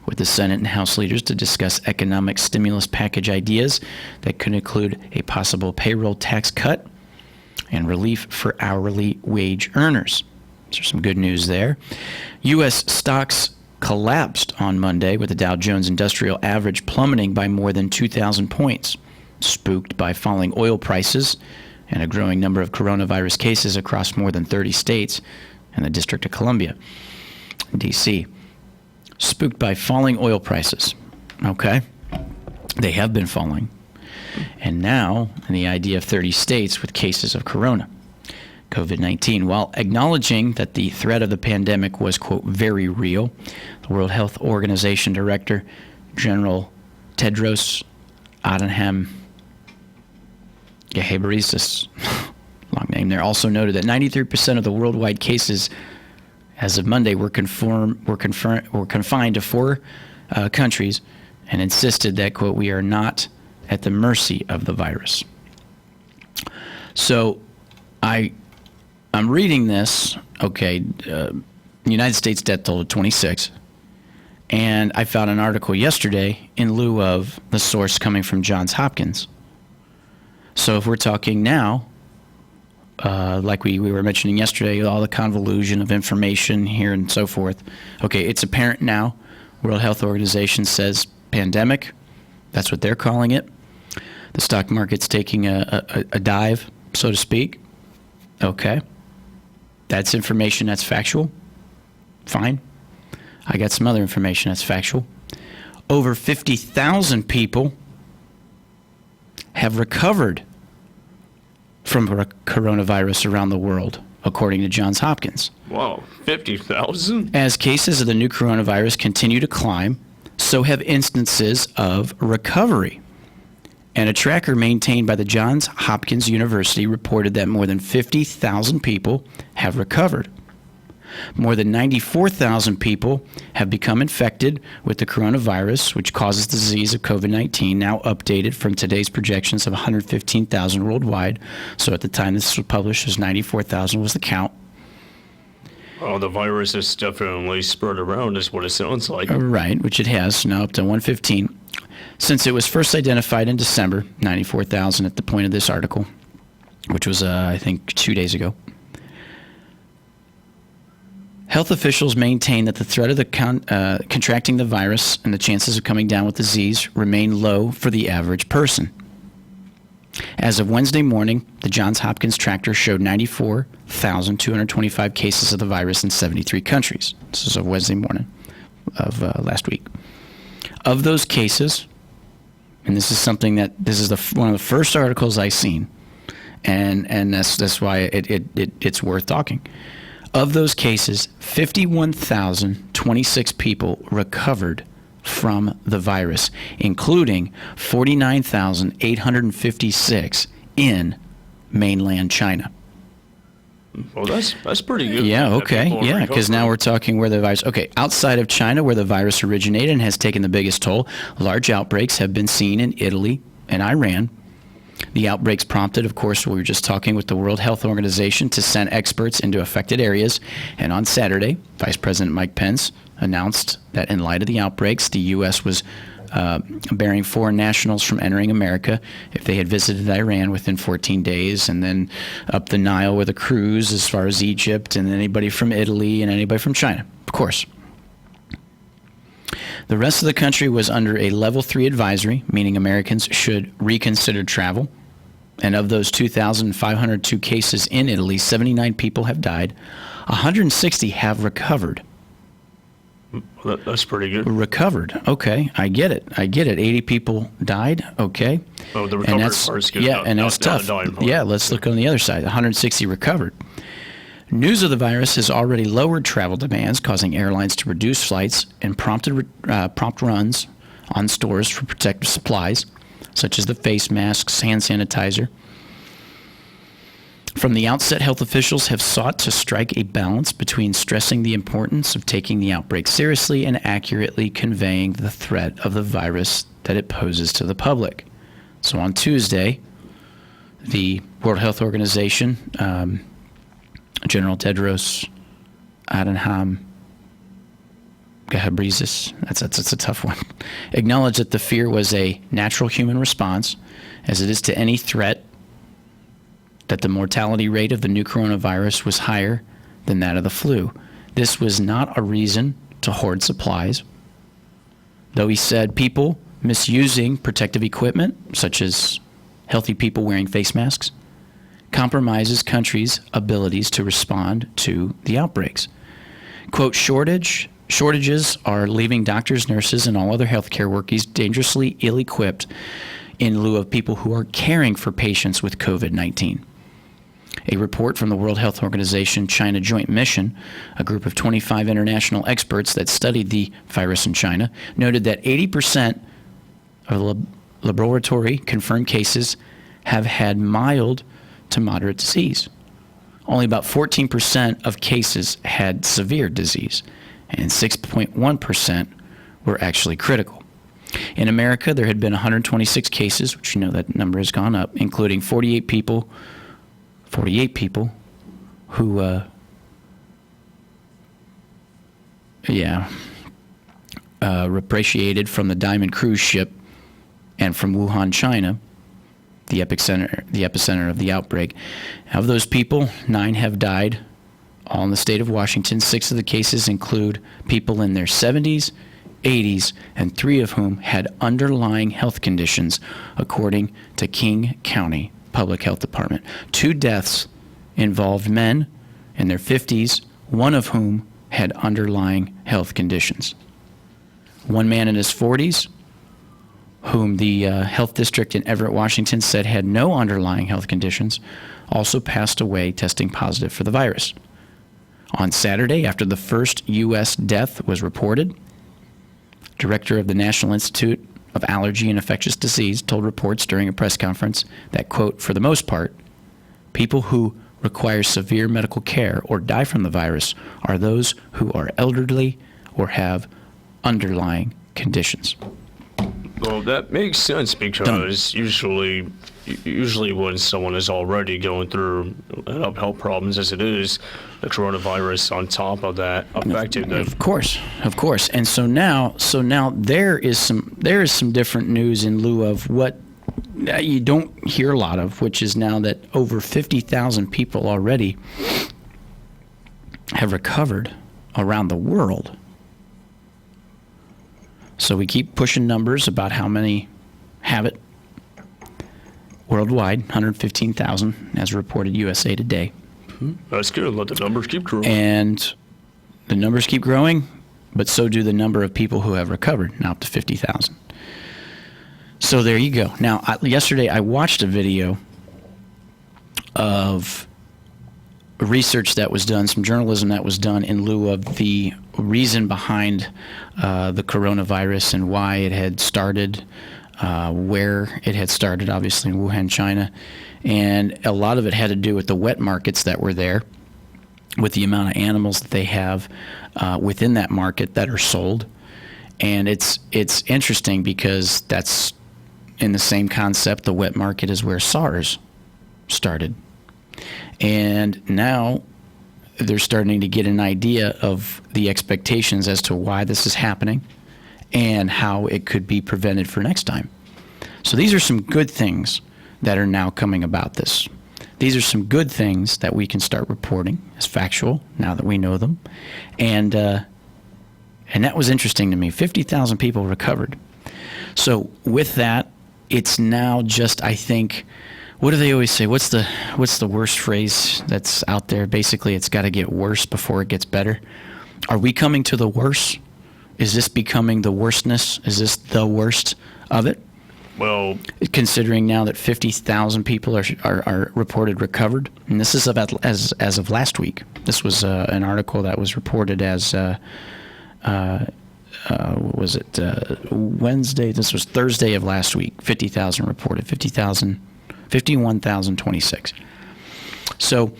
with the Senate and House leaders to discuss economic stimulus package ideas that could include a possible payroll tax cut and relief for hourly wage earners. There's some good news there. U.S. stocks collapsed on Monday with the Dow Jones Industrial Average plummeting by more than 2,000 points, spooked by falling oil prices and a growing number of coronavirus cases across more than 30 states and the District of Columbia, D.C. Spooked by falling oil prices. Okay. They have been falling. And now, in the idea of 30 states with cases of COVID-19. While acknowledging that the threat of the pandemic was, quote, very real, the World Health Organization Director General Tedros Adhanom Ghebreyesus, long name there, also noted that 93% of the worldwide cases as of Monday were confined to 4 countries, and insisted that, quote, we are not at the mercy of the virus. So I I'm reading this, okay, United States death toll of 26, and I found an article yesterday in lieu of the source coming from Johns Hopkins. So if we're talking now, like we were mentioning yesterday, all the convolution of information here and so forth, okay, it's apparent now. World Health Organization says pandemic. That's what they're calling it. The stock market's taking a dive, so to speak. Okay. That's information that's factual. Fine. I got some other information that's factual. Over 50,000 people have recovered from coronavirus around the world, according to Johns Hopkins. Wow, 50,000? As cases of the new coronavirus continue to climb, so have instances of recovery. And a tracker maintained by the Johns Hopkins University reported that more than 50,000 people have recovered. More than 94,000 people have become infected with the coronavirus, which causes the disease of COVID-19, now updated from today's projections of 115,000 worldwide. So at the time this was published, it was 94,000 was the count. Oh, the virus has definitely spread around, is what it sounds like. Right, which it has, now up to 115. Since it was first identified in December, 94,000 at the point of this article, which was, I think, 2 days ago. Health officials maintain that the threat of the contracting the virus and the chances of coming down with disease remain low for the average person. As of Wednesday morning, the Johns Hopkins tracker showed 94,225 cases of the virus in 73 countries. This is of Wednesday morning of last week. Of those cases, and this is something that this is one of the first articles I've seen, and that's why it's worth talking. Of those cases, 51,026 people recovered from the virus, including 49,856 in mainland China. Well, that's pretty good. Yeah, okay. Yeah, because now we're talking where the virus... Okay, outside of China, where the virus originated and has taken the biggest toll, large outbreaks have been seen in Italy and Iran. The outbreaks prompted, of course, we were just talking with the World Health Organization to send experts into affected areas. And on Saturday, Vice President Mike Pence announced that in light of the outbreaks, the U.S. was barring foreign nationals from entering America if they had visited Iran within 14 days, and then up the Nile with a cruise as far as Egypt, and anybody from Italy and anybody from China, of course. The rest of the country was under a level 3 advisory, meaning Americans should reconsider travel. And of those 2,502 cases in Italy, 79 people have died. 160 have recovered. That's pretty good. Recovered. Okay, I get it. 80 people died. Okay. Oh, the recovered part's good. Yeah, and that's tough. Yeah, let's look on the other side. 160 recovered. News of the virus has already lowered travel demands, causing airlines to reduce flights and prompt runs on stores for protective supplies, such as the face masks, hand sanitizer. From the outset, health officials have sought to strike a balance between stressing the importance of taking the outbreak seriously and accurately conveying the threat of the virus that it poses to the public. So on Tuesday, the World Health Organization, General Tedros Adhanom Ghebreyesus, that's a tough one, acknowledged that the fear was a natural human response, as it is to any threat, that the mortality rate of the new coronavirus was higher than that of the flu. This was not a reason to hoard supplies, though he said people misusing protective equipment, such as healthy people wearing face masks, compromises countries' abilities to respond to the outbreaks. Quote, shortages are leaving doctors, nurses, and all other healthcare workers dangerously ill-equipped in lieu of people who are caring for patients with COVID-19. A report from the World Health Organization China Joint Mission, a group of 25 international experts that studied the virus in China, noted that 80% of laboratory-confirmed cases have had mild to moderate disease. Only about 14% of cases had severe disease, and 6.1% were actually critical. In America, there had been 126 cases, which you know that number has gone up, including 48 people who repatriated from the Diamond cruise ship and from Wuhan, China, the epicenter of the outbreak. Of those people, 9 have died, all in the state of Washington. 6 of the cases include people in their 70s, 80s, and 3 of whom had underlying health conditions, according to King County Public Health Department. 2 deaths involved men in their 50s, 1 of whom had underlying health conditions. 1 man in his 40s, whom the health district in Everett, Washington said had no underlying health conditions, also passed away testing positive for the virus. On Saturday, after the first U.S. death was reported, director of the National Institute of Allergy and Infectious Disease told reports during a press conference that, quote, for the most part, people who require severe medical care or die from the virus are those who are elderly or have underlying conditions. Well, that makes sense because usually when someone is already going through health problems as it is, the coronavirus on top of that affected them. Of course. And so now there is some different news in lieu of what you don't hear a lot of, which is now that over 50,000 people already have recovered around the world. So we keep pushing numbers about how many have it worldwide, 115,000 as reported USA Today. That's good. Let the numbers keep growing. And the numbers keep growing, but so do the number of people who have recovered, now up to 50,000. So there you go. Now, yesterday I watched a video of research that was done, some journalism that was done in lieu of the reason behind the coronavirus and why it had started, where it had started, obviously in Wuhan, China. And a lot of it had to do with the wet markets that were there, with the amount of animals that they have within that market that are sold. And it's interesting because that's in the same concept. The wet market is where SARS started. And now they're starting to get an idea of the expectations as to why this is happening and how it could be prevented for next time. So these are some good things that are now coming about this. These are some good things that we can start reporting as factual now that we know them. And that was interesting to me. 50,000 people recovered. So with that, it's now just, I think, what do they always say? What's the worst phrase that's out there? Basically, it's got to get worse before it gets better. Are we coming to the worst? Is this becoming the worstness? Is this the worst of it? Well, considering now that 50,000 people are reported recovered, and this is as of last week. This was an article that was reported as was it Wednesday? This was Thursday of last week. 50,000 reported. 51,026. So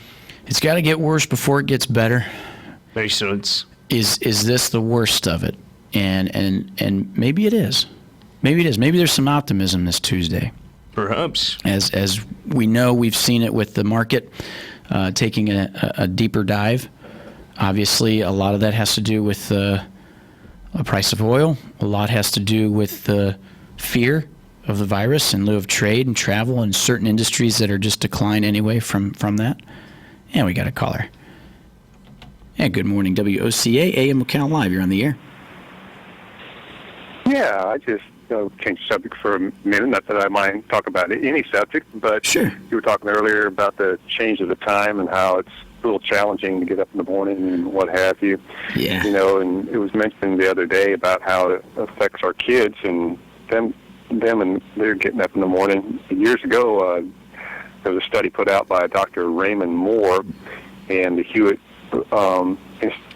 it's got to get worse before it gets better. Makes sense. Is this the worst of it? And maybe it is. Maybe it is. Maybe there's some optimism this Tuesday. Perhaps. As we know, we've seen it with the market taking a deeper dive. Obviously, a lot of that has to do with the price of oil. A lot has to do with the fear of the virus in lieu of trade and travel and certain industries that are just decline anyway from that. And we got a caller. Yeah, good morning, WOCA, AM Ocala Live. You're on the air. Yeah, I just change the subject for a minute. Not that I mind talk about any subject, but sure. You were talking earlier about the change of the time and how it's a little challenging to get up in the morning and what have you. Yeah. And it was mentioned the other day about how it affects our kids and them and they're getting up in the morning. Years ago, there was a study put out by Dr. Raymond Moore and the Hewitt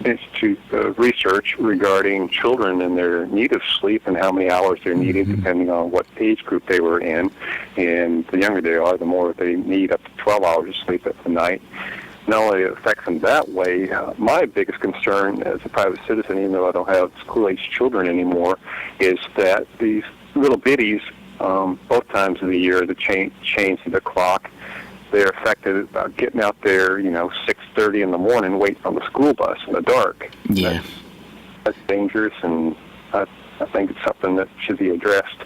Institute of Research regarding children and their need of sleep and how many hours they're needed depending on what age group they were in. And the younger they are, the more they need, up to 12 hours of sleep at the night. Not only it affects them that way, my biggest concern as a private citizen, even though I don't have school-age children anymore, is that these little bitties, both times of the year, they change the clock. they're affected about getting out there, 6:30 in the morning, waiting on the school bus in the dark. Yeah. That's dangerous, and I think it's something that should be addressed.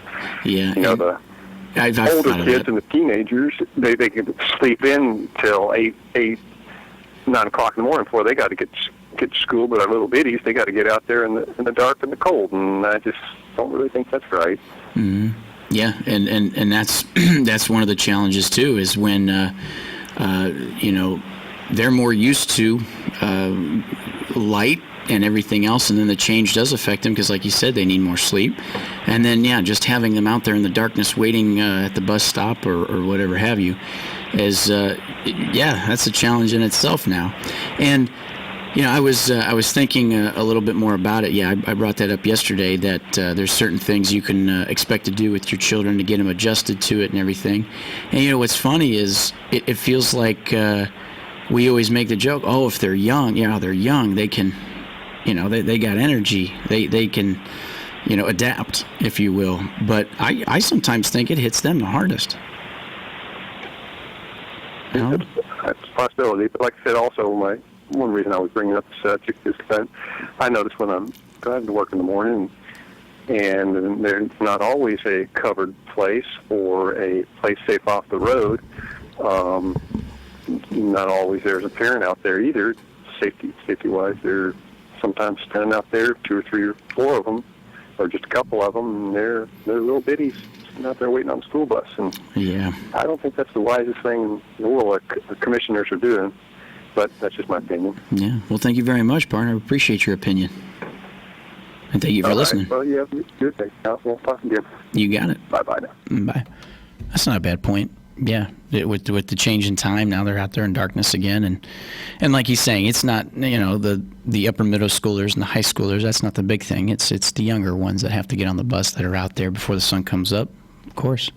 Yeah. The older kids and the teenagers, they can sleep in till 9 o'clock in the morning before they got to get to school. But our little biddies, they got to get out there in the dark and the cold, and I just don't really think that's right. Mm-hmm. Yeah, and that's that's one of the challenges too. Is when they're more used to light and everything else, and then the change does affect them because, like you said, they need more sleep. And then, just having them out there in the darkness waiting at the bus stop or whatever have you is, that's a challenge in itself now. And, I was thinking a little bit more about it. Yeah, I brought that up yesterday, that there's certain things you can expect to do with your children to get them adjusted to it and everything. And, what's funny is it feels like we always make the joke, oh, if they're young, they're young, they can... they got energy. They can, adapt, if you will. But I sometimes think it hits them the hardest. That's a possibility. But like I said, also, one reason I was bringing up the subject is because I notice when I'm driving to work in the morning, and there's not always a covered place or a place safe off the road. Not always there's a parent out there either, safety-wise. They're sometimes standing out there, 2 or 3 or 4 of them, or just a couple of them, and they're little biddies sitting out there waiting on the school bus. And I don't think that's the wisest thing in the world what the commissioners are doing, but that's just my opinion. Yeah. Well, thank you very much, partner. I appreciate your opinion. And thank you for listening. Well, yeah, good. Thanks. We'll talk again. You got it. Bye-bye now. Bye. That's not a bad point. Yeah, with the change in time, now they're out there in darkness again, and like he's saying, it's not the upper middle schoolers and the high schoolers. That's not the big thing. It's the younger ones that have to get on the bus that are out there before the sun comes up. Of course.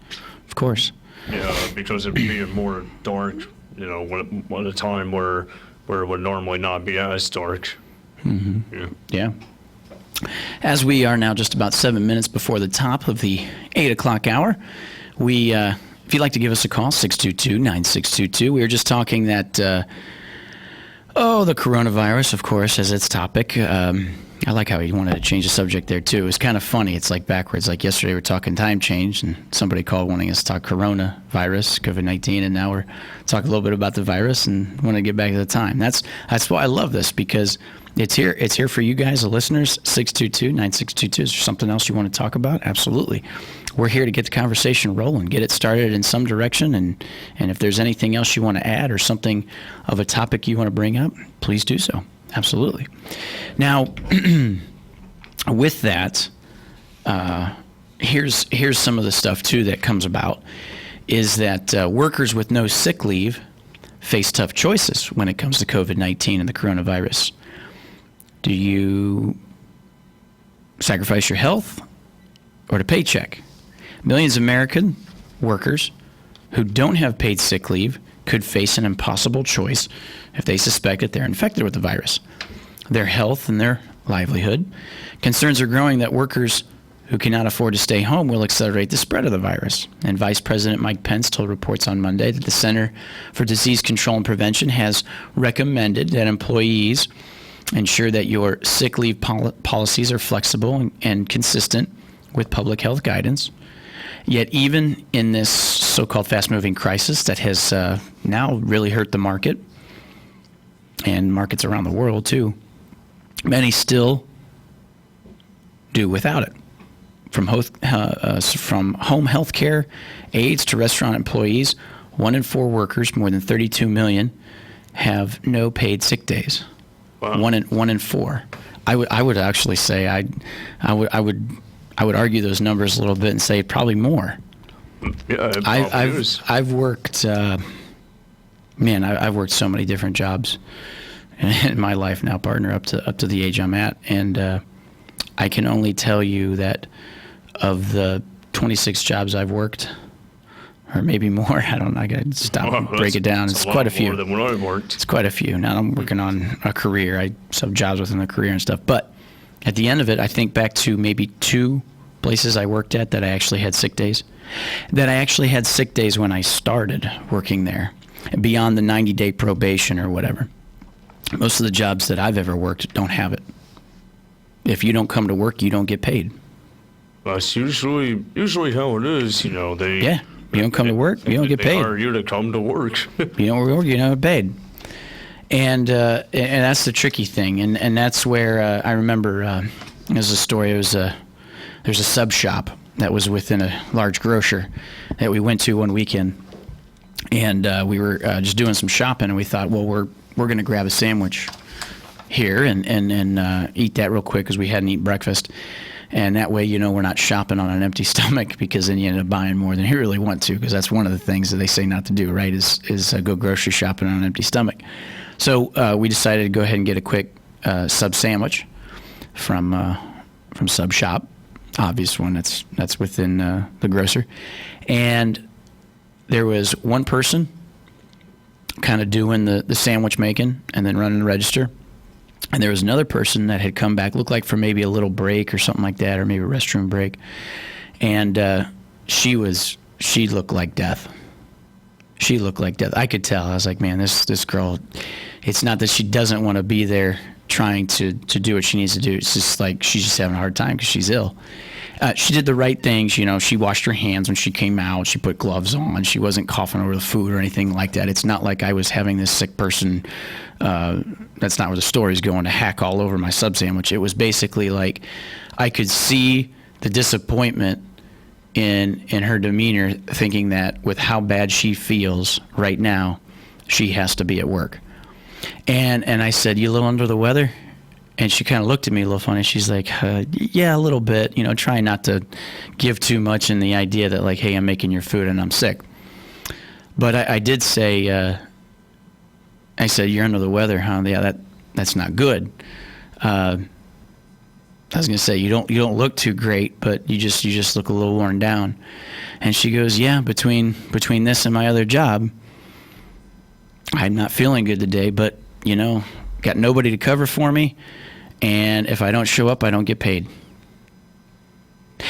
Yeah, because it being more dark, at a time where it would normally not be as dark. Mm-hmm. Yeah. As we are now just about 7 minutes before the top of the 8 o'clock hour, we. If you'd like to give us a call, 622-9622. We were just talking that, the coronavirus, of course, as its topic. I like how he wanted to change the subject there, too. It's kind of funny. It's like backwards. Like yesterday we were talking time change, and somebody called wanting us to talk coronavirus, COVID-19, and now we're talking a little bit about the virus and want to get back to the time. That's why I love this, because it's here. It's here for you guys, the listeners, 622-9622. Is there something else you want to talk about? Absolutely. We're here to get the conversation rolling, get it started in some direction, and if there's anything else you want to add or something of a topic you want to bring up, please do so. Absolutely. Now, with that, here's some of the stuff, too, that comes about, is that workers with no sick leave face tough choices when it comes to COVID-19 and the coronavirus. Do you sacrifice your health or the paycheck? Millions of American workers who don't have paid sick leave could face an impossible choice if they suspect that they're infected with the virus. Their health and their livelihood. Concerns are growing that workers who cannot afford to stay home will accelerate the spread of the virus. And Vice President Mike Pence told reports on Monday that the Center for Disease Control and Prevention has recommended that employees ensure that your sick leave policies are flexible and consistent with public health guidance. Yet even in this so-called fast-moving crisis that has now really hurt the market, and markets around the world too, many still do without it. From home health care aides to restaurant employees, 1 in 4 workers, more than 32 million, have no paid sick days. Wow. One in 4. I would actually say I would argue those numbers a little bit and say probably more. Yeah, I've worked, I've worked so many different jobs in my life now, partner, up to the age I'm at, and I can only tell you that of the 26 jobs I've worked, or maybe more, I got to stop and break it down. It's quite a few. More than when I worked. It's quite a few. Now I'm working on a career. I have jobs within a career and stuff, but at the end of it, I think back to maybe 2 places I worked at that I actually had sick days. That I actually had sick days when I started working there. beyond the 90-day probation or whatever. Most of the jobs that I've ever worked don't have it. If you don't come to work, you don't get paid. That's usually how it is. You don't come to work, you don't get paid. They hire you to come to work. You don't work, you don't get paid. And that's the tricky thing. And that's where I remember there's a story. There's a sub shop that was within a large grocer that we went to one weekend. And we were just doing some shopping, and we thought, well, we're going to grab a sandwich here and eat that real quick because we hadn't eaten breakfast. And that way, we're not shopping on an empty stomach, because then you end up buying more than you really want to, because that's one of the things that they say not to do, right, is go grocery shopping on an empty stomach. So we decided to go ahead and get a quick sub sandwich from Sub Shop, obvious one that's within the grocer. And there was one person kind of doing the sandwich making and then running the register. And there was another person that had come back, looked like for maybe a little break or something like that, or maybe a restroom break. And she looked like death. She looked like death. I could tell. I was like, man, this girl, it's not that she doesn't want to be there trying to do what she needs to do. It's just like she's just having a hard time because she's ill. She did the right things. She washed her hands when she came out. She put gloves on. She wasn't coughing over the food or anything like that. It's not like I was having this sick person. That's not where the story's going, to hack all over my sub sandwich. It was basically like I could see the disappointment in her demeanor, thinking that with how bad she feels right now, she has to be at work. And I said, "You a little under the weather?" And she kind of looked at me a little funny. She's like, yeah, a little bit, trying not to give too much in the idea that, like, hey, I'm making your food and I'm sick. But I did say, I said, "You're under the weather, huh?" Yeah, that's not good. I was going to say, you don't look too great, but you just look a little worn down. And she goes, "Yeah, between this and my other job, I'm not feeling good today, but, got nobody to cover for me. And if I don't show up, I don't get paid."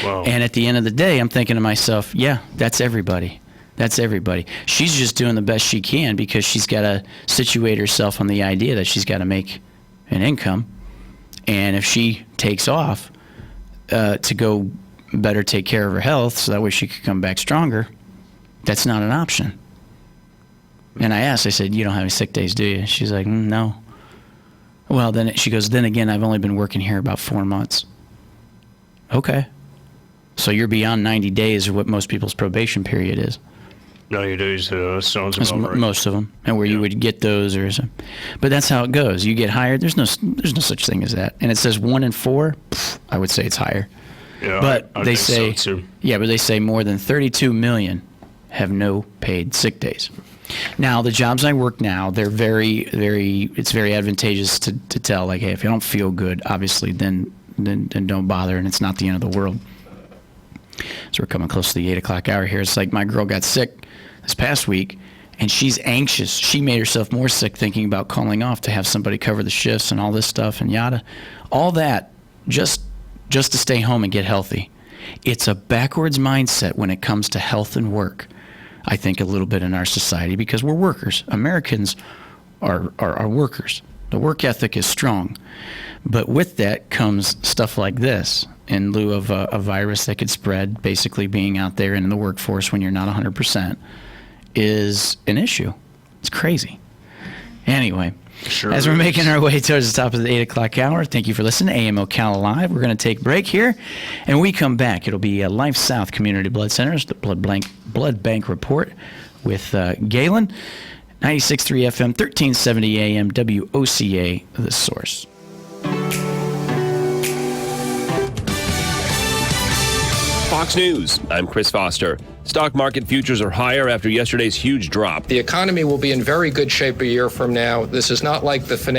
Wow. And at the end of the day, I'm thinking to myself, yeah, that's everybody. That's everybody. She's just doing the best she can because she's got to situate herself on the idea that she's got to make an income. And if she takes off to go better take care of her health so that way she could come back stronger, that's not an option. And I said, "You don't have any sick days, do you?" She's like, "No." Well, then she goes, "Then again, I've only been working here about 4 months." Okay. So you're beyond 90 days of what most people's probation period is. 90 days sounds about right. Most of them, and where you would get those or something. But that's how it goes. You get hired. There's no such thing as that. And it says 1 in 4. I would say it's higher. Yeah, but I they think say, so too. Yeah, but they say more than 32 million have no paid sick days. Now, the jobs I work now, they're it's very advantageous to tell, like, hey, if you don't feel good, obviously, then don't bother, and it's not the end of the world. So we're coming close to the 8 o'clock hour here. It's like my girl got sick this past week, and she's anxious. She made herself more sick thinking about calling off to have somebody cover the shifts and all this stuff and yada. All that just to stay home and get healthy. It's a backwards mindset when it comes to health and work, I think, a little bit in our society, because we're workers. Americans are workers. The work ethic is strong. But with that comes stuff like this, in lieu of a virus that could spread, basically being out there in the workforce when you're not 100% is an issue. It's crazy. Anyway, Sure as we're is. making our way towards the top of the 8 o'clock hour, thank you for listening to AM Ocala Live. We're going to take a break here, and when we come back, it'll be Life South Community Blood Centers, the Blood Bank Report with Galen. 96.3 FM, 1370 AM, WOCA, The Source. Fox News, I'm Chris Foster. Stock market futures are higher after yesterday's huge drop. The economy will be in very good shape a year from now. This is not like the financial